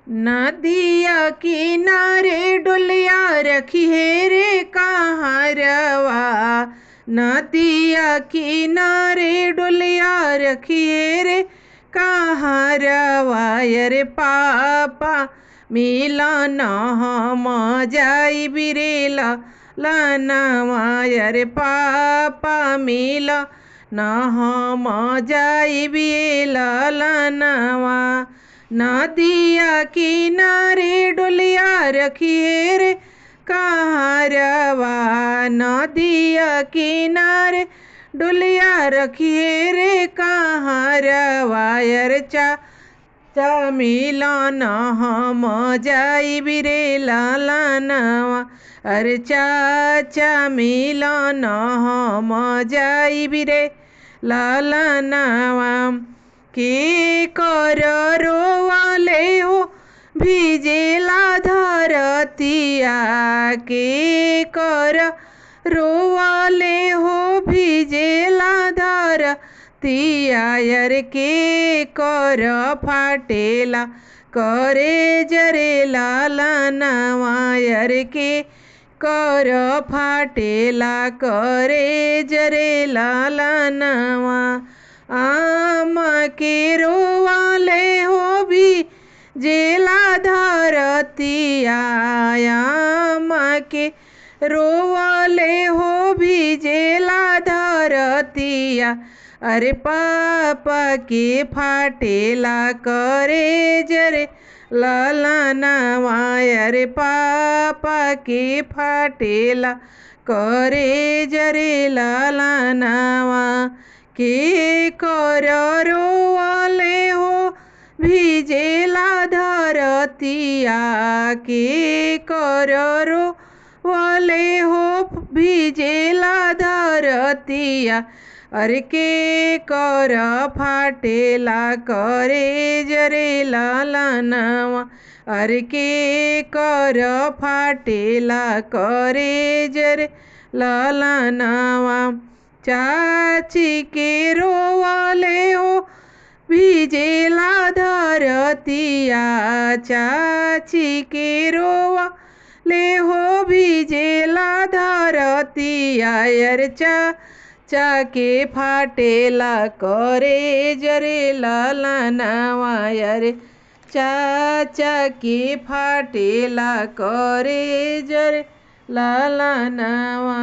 नदिया किनारे डुलिया रखी है रे कहारवा। नदिया किनारे डुलिया रखी है रे कहारवा। अरे पापा मिलन हम जाई बिरेला लनवा। अरे पापा मिलन हम जाई बिरेला लनवा। नदिया किनारे डुलिया रखिए रे कहारवा। नदिया किनारे डुलिया रखिए रे कहारवा। अरे चाचा मिलन हम जाई बिरेला लनवा। अरे चाचा मिलन हम जाई बिरे लनवा। के कर रोवाले हो भिजेला धरतिया। के कर रोवाले हो भिजेला धरतिया। अरे के कर फाटेला करे जरेला लनवा। अरे के कर फाटेला करे जरेला लनवा। आम के रोवाले हो भी जेला धरतिया। आम के रोवाले हो भी जेला धरतिया। अरे पापा के फाटेला करे जरे ललनवा। अरे पापा के फाटेला करे जरे ललनवा। के कर रोवाले हो भिजेला धरतिया। के कर रोवाले हो भिजेला धरतिया। अरे के कर फाटेला करे जरे ललनवा। अरे के कर फाटेला करे जरे ललनवा। चाची के रोवाले हो भिजेला धरतिया। चाची के रोवाले हो भिजेला धरतिया। अरे चाचा के फाटेला करे जरे ललनवा। अरे चाचा के फाटेला करे जरे ललनवा।